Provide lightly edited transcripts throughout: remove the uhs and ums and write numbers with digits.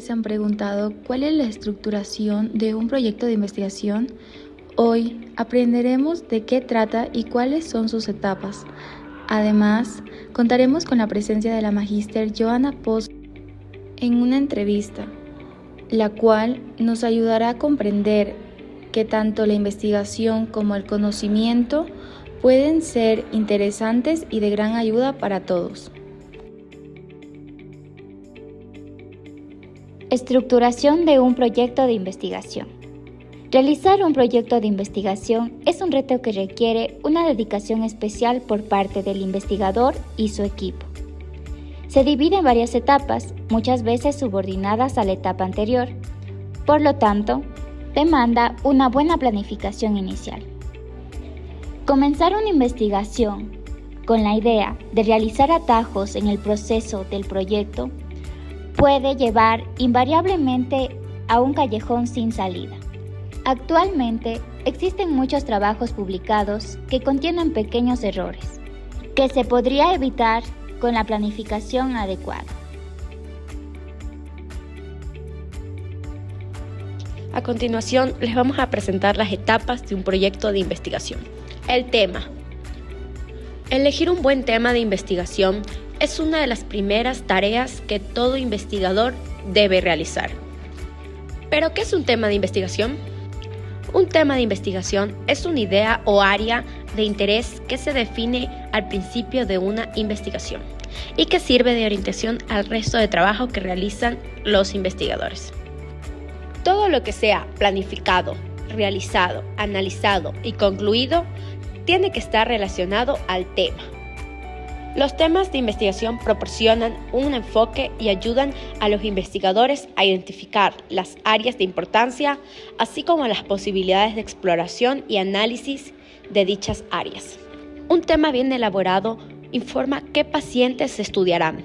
se han preguntado cuál es la estructuración de un proyecto de investigación? Hoy aprenderemos de qué trata y cuáles son sus etapas. Además, contaremos con la presencia de la magíster Joana Poz en una entrevista, la cual nos ayudará a comprender que tanto la investigación como el conocimiento pueden ser interesantes y de gran ayuda para todos. Estructuración de un proyecto de investigación. Realizar un proyecto de investigación es un reto que requiere una dedicación especial por parte del investigador y su equipo. Se divide en varias etapas, muchas veces subordinadas a la etapa anterior. Por lo tanto, demanda una buena planificación inicial. Comenzar una investigación con la idea de realizar atajos en el proceso del proyecto puede llevar invariablemente a un callejón sin salida. Actualmente existen muchos trabajos publicados que contienen pequeños errores, que se podría evitar con la planificación adecuada. A continuación, les vamos a presentar las etapas de un proyecto de investigación. El tema. Elegir un buen tema de investigación es una de las primeras tareas que todo investigador debe realizar. ¿Pero qué es un tema de investigación? Un tema de investigación es una idea o área de interés que se define al principio de una investigación y que sirve de orientación al resto de trabajo que realizan los investigadores. Todo lo que sea planificado, realizado, analizado y concluido tiene que estar relacionado al tema. Los temas de investigación proporcionan un enfoque y ayudan a los investigadores a identificar las áreas de importancia, así como las posibilidades de exploración y análisis de dichas áreas. Un tema bien elaborado informa qué pacientes se estudiarán,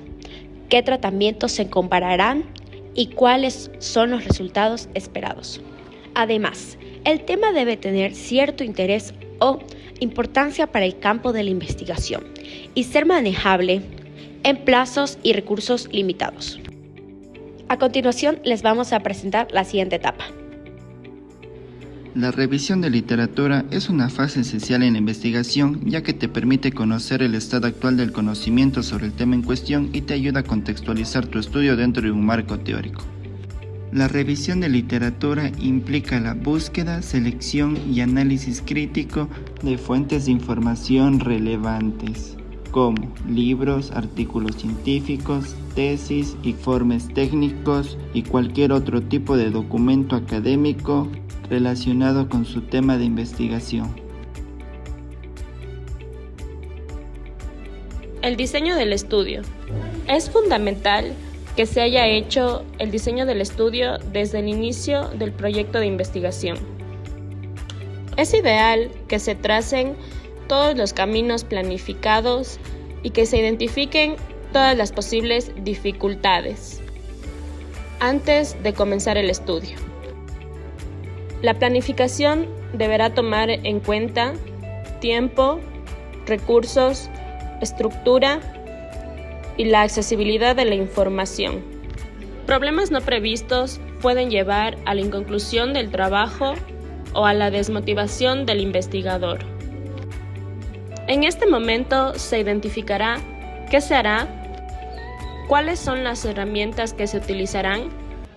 qué tratamientos se compararán y cuáles son los resultados esperados. Además, el tema debe tener cierto interés o importancia para el campo de la investigación y ser manejable en plazos y recursos limitados. A continuación, les vamos a presentar la siguiente etapa. La revisión de literatura es una fase esencial en la investigación, ya que te permite conocer el estado actual del conocimiento sobre el tema en cuestión y te ayuda a contextualizar tu estudio dentro de un marco teórico. La revisión de literatura implica la búsqueda, selección y análisis crítico de fuentes de información relevantes, como libros, artículos científicos, tesis, informes técnicos y cualquier otro tipo de documento académico relacionado con su tema de investigación. El diseño del estudio. Es fundamental que se haya hecho el diseño del estudio desde el inicio del proyecto de investigación. Es ideal que se tracen todos los caminos planificados y que se identifiquen todas las posibles dificultades antes de comenzar el estudio. La planificación deberá tomar en cuenta tiempo, recursos, estructura y la accesibilidad de la información. Problemas no previstos pueden llevar a la inconclusión del trabajo o a la desmotivación del investigador. En este momento se identificará qué se hará, cuáles son las herramientas que se utilizarán,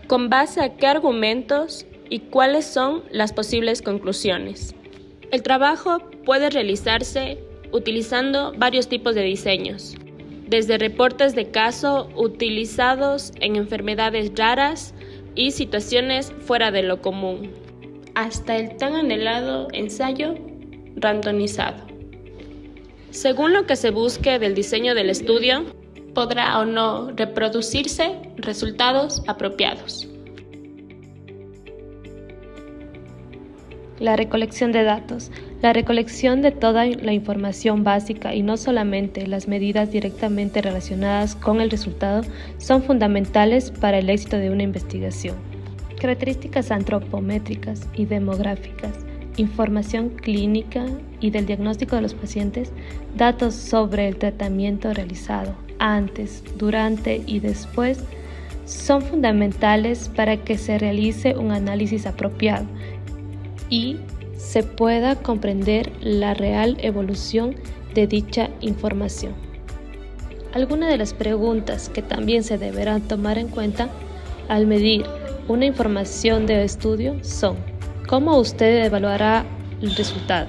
con base a qué argumentos y cuáles son las posibles conclusiones. El trabajo puede realizarse utilizando varios tipos de diseños, desde reportes de caso utilizados en enfermedades raras y situaciones fuera de lo común, hasta el tan anhelado ensayo randomizado. Según lo que se busque del diseño del estudio, podrá o no reproducirse resultados apropiados. La recolección de datos. La recolección de toda la información básica y no solamente las medidas directamente relacionadas con el resultado son fundamentales para el éxito de una investigación. Características antropométricas y demográficas, información clínica y del diagnóstico de los pacientes, datos sobre el tratamiento realizado antes, durante y después son fundamentales para que se realice un análisis apropiado y se pueda comprender la real evolución de dicha información. Algunas de las preguntas que también se deberán tomar en cuenta al medir una información de estudio son: ¿cómo usted evaluará el resultado?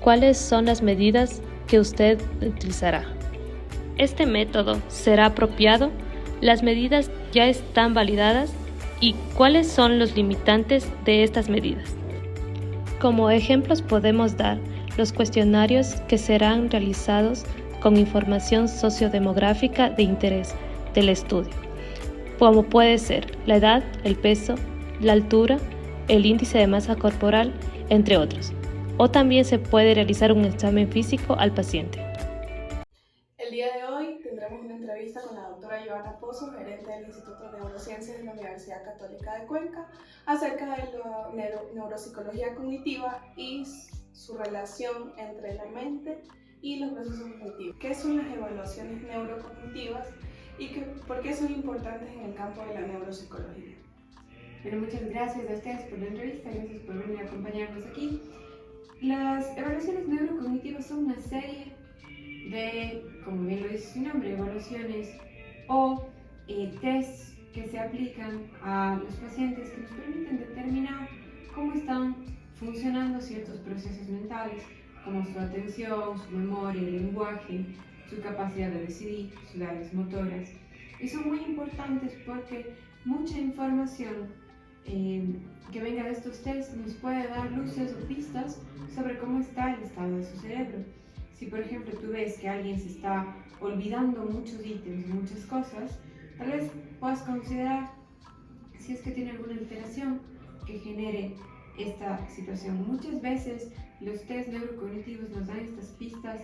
¿Cuáles son las medidas que usted utilizará? ¿Este método será apropiado? ¿Las medidas ya están validadas? ¿Y cuáles son los limitantes de estas medidas? Como ejemplos podemos dar los cuestionarios que serán realizados con información sociodemográfica de interés del estudio, como puede ser la edad, el peso, la altura, el índice de masa corporal, entre otros. O también se puede realizar un examen físico al paciente. El día de hoy tendremos una entrevista con la doctora Joana Pozo, gerente del Instituto de Neurociencias de la Universidad Católica de Cuenca, acerca de la neuropsicología cognitiva y su relación entre la mente y los procesos cognitivos. ¿Qué son las evaluaciones neurocognitivas y por qué son importantes en el campo de la neuropsicología? Bueno, muchas gracias a ustedes por la entrevista, gracias por venir a acompañarnos aquí. Las evaluaciones neurocognitivas son una serie de, como bien lo dice su nombre, evaluaciones o tests que se aplican a los pacientes que nos permiten determinar cómo están funcionando ciertos procesos mentales, como su atención, su memoria, el lenguaje, su capacidad de decidir, sus áreas motoras. Y son muy importantes porque mucha información que venga de estos tests nos puede dar luces o pistas sobre cómo está el estado de su cerebro. Si por ejemplo tú ves que alguien se está olvidando muchos ítems, muchas cosas, tal vez puedas considerar si es que tiene alguna alteración que genere esta situación. Muchas veces los test neurocognitivos nos dan estas pistas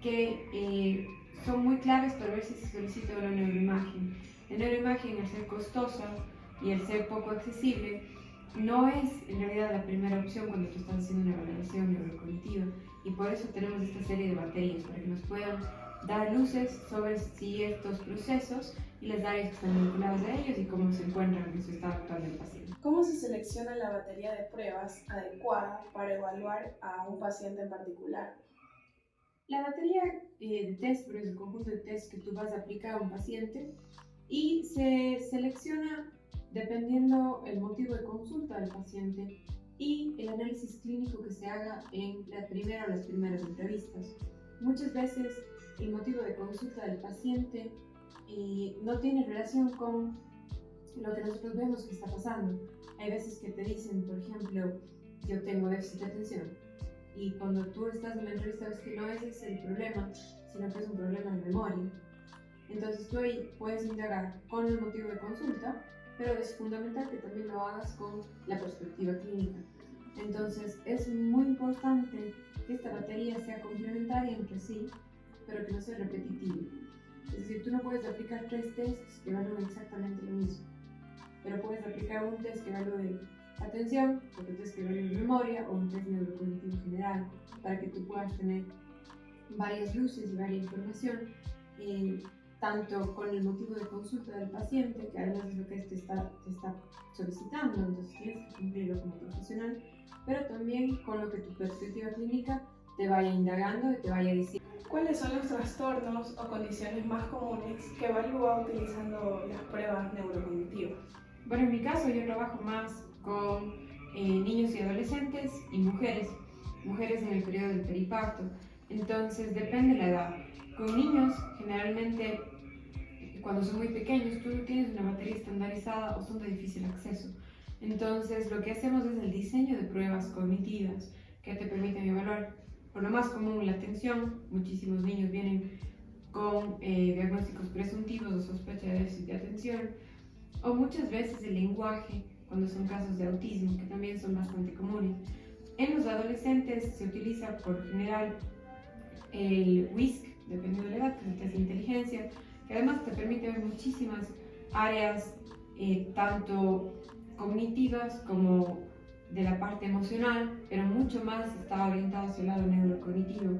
que son muy claves para ver si se solicita una neuroimagen. La neuroimagen, al ser costosa y al ser poco accesible, no es en realidad la primera opción cuando tú estás haciendo una evaluación neurocognitiva, y por eso tenemos esta serie de baterías para que nos puedan dar luces sobre ciertos procesos y las áreas que están vinculadas a ellos y cómo se encuentran en su estado actual del paciente. ¿Cómo se selecciona la batería de pruebas adecuada para evaluar a un paciente en particular? La batería de test, pero es el conjunto de test que tú vas a aplicar a un paciente y se selecciona dependiendo el motivo de consulta del paciente y el análisis clínico que se haga en la primera o las primeras entrevistas. Muchas veces el motivo de consulta del paciente no tiene relación con lo que nosotros vemos que está pasando. Hay veces que te dicen, por ejemplo, yo tengo déficit de atención, y cuando tú estás en la entrevista ves que no ese es el problema, sino que es un problema de memoria. Entonces tú ahí puedes indagar con el motivo de consulta, pero es fundamental que también lo hagas con la perspectiva clínica. Entonces es muy importante que esta batería sea complementaria entre sí, pero que no sea repetitiva. Es decir, tú no puedes aplicar 3 tests que evalúen exactamente lo mismo, pero puedes aplicar un test que evalúe atención, otro test que evalúe memoria o un test neurocognitivo general, para que tú puedas tener varias luces y varias información, tanto con el motivo de consulta del paciente, que además es lo que te está solicitando, entonces tienes que cumplirlo como profesional, pero también con lo que tu perspectiva clínica te vaya indagando y te vaya diciendo. ¿Cuáles son los trastornos o condiciones más comunes que evalúa utilizando las pruebas neurocognitivas? Bueno, en mi caso yo trabajo más con niños y adolescentes y mujeres en el periodo del periparto, entonces depende de la edad. Con niños, generalmente, cuando son muy pequeños, tú no tienes una batería estandarizada o son de difícil acceso. Entonces, lo que hacemos es el diseño de pruebas cognitivas que te permiten evaluar, por lo más común, la atención. Muchísimos niños vienen con diagnósticos presuntivos o sospecha de déficit de atención, o muchas veces el lenguaje, cuando son casos de autismo, que también son bastante comunes. En los adolescentes se utiliza por general el WISC, dependiendo de la edad, que es el test de inteligencia, que además te permite ver muchísimas áreas, tanto cognitivas como de la parte emocional, pero mucho más está orientado hacia el lado neurocognitivo.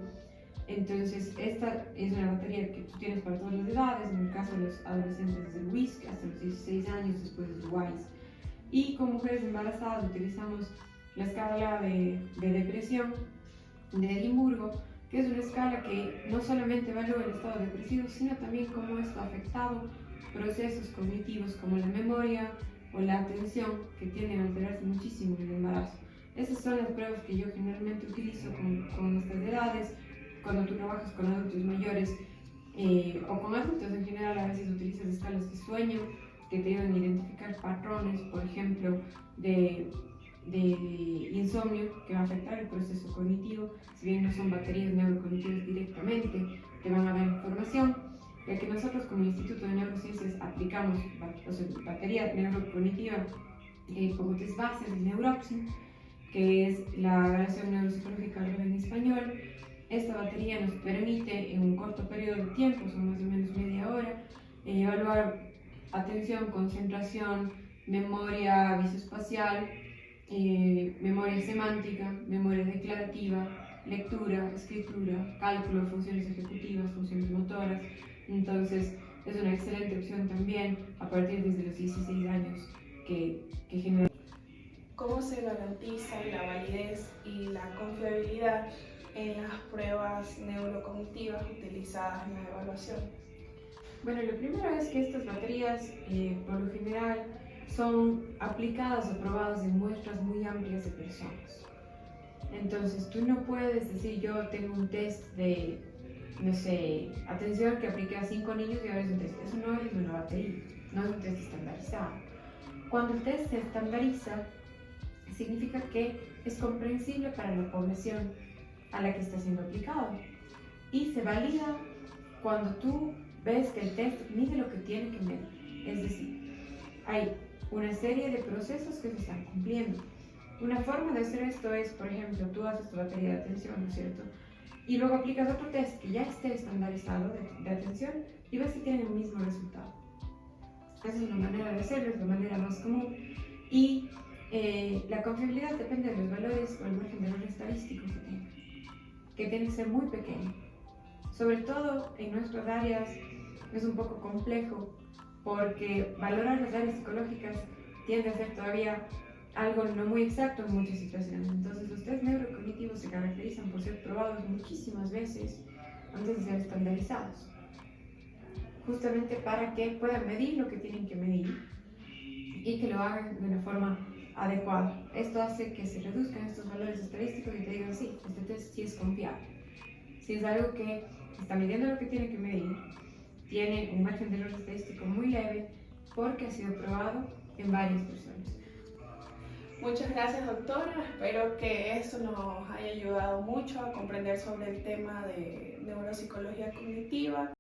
Entonces, esta es una batería que tú tienes para todas las edades, en el caso de los adolescentes desde el WISC hasta los 16 años, después del WISE. Y con mujeres embarazadas utilizamos la escala de depresión de Edimburgo, que es una escala que no solamente evalúa el estado depresivo, sino también cómo esto ha afectado procesos cognitivos como la memoria o la atención, que tienden a alterarse muchísimo en el embarazo. Esas son las pruebas que yo generalmente utilizo con estas edades. Cuando tú trabajas con adultos mayores o con adultos en general, a veces utilizas escalas de sueño que te ayudan a identificar patrones, por ejemplo, de insomnio, que va a afectar el proceso cognitivo. Si bien no son baterías neurocognitivas directamente, te van a dar información, ya que nosotros como Instituto de Neurociencias aplicamos batería neurocognitiva como test base del Neuropsin, que es la evaluación neuropsicológica en español. Esta batería nos permite en un corto periodo de tiempo, son más o menos media hora, evaluar atención, concentración, memoria visoespacial, memoria semántica, memoria declarativa, lectura, escritura, cálculo de funciones ejecutivas, funciones motoras. Entonces es una excelente opción también a partir desde los 16 años que genera. ¿Cómo se garantiza la validez y la confiabilidad en las pruebas neurocognitivas utilizadas en la evaluación? Bueno, lo primero es que estas baterías, por lo general, son aplicadas o probadas en muestras muy amplias de personas. Entonces, tú no puedes decir, yo tengo un test de, no sé, atención que apliqué a 5 niños y ahora es un test. Eso no es una batería, no es un test estandarizado. Cuando el test se estandariza, significa que es comprensible para la población a la que está siendo aplicado y se valida cuando tú ves que el test mide lo que tiene que medir. Es decir, hay una serie de procesos que se están cumpliendo. Una forma de hacer esto es, por ejemplo, tú haces tu batería de atención, ¿no es cierto? Y luego aplicas otro test que ya esté estandarizado de atención y ves si tiene el mismo resultado. Esa es una manera de hacerlo, es la manera más común. Y la confiabilidad depende de los valores o el margen de error estadístico que tiene que ser muy pequeño. Sobre todo en nuestras áreas es un poco complejo porque valorar las áreas psicológicas tiende a ser todavía algo no muy exacto en muchas situaciones. Entonces los test neurocognitivos se caracterizan por ser probados muchísimas veces antes de ser estandarizados, justamente para que puedan medir lo que tienen que medir y que lo hagan de una forma adecuada. Esto hace que se reduzcan estos valores estadísticos y te digan, sí, este test sí es confiable. Si es algo que está midiendo lo que tiene que medir, tiene un margen de error estadístico muy leve porque ha sido probado en varias personas. Muchas gracias, doctora. Espero que esto nos haya ayudado mucho a comprender sobre el tema de neuropsicología cognitiva.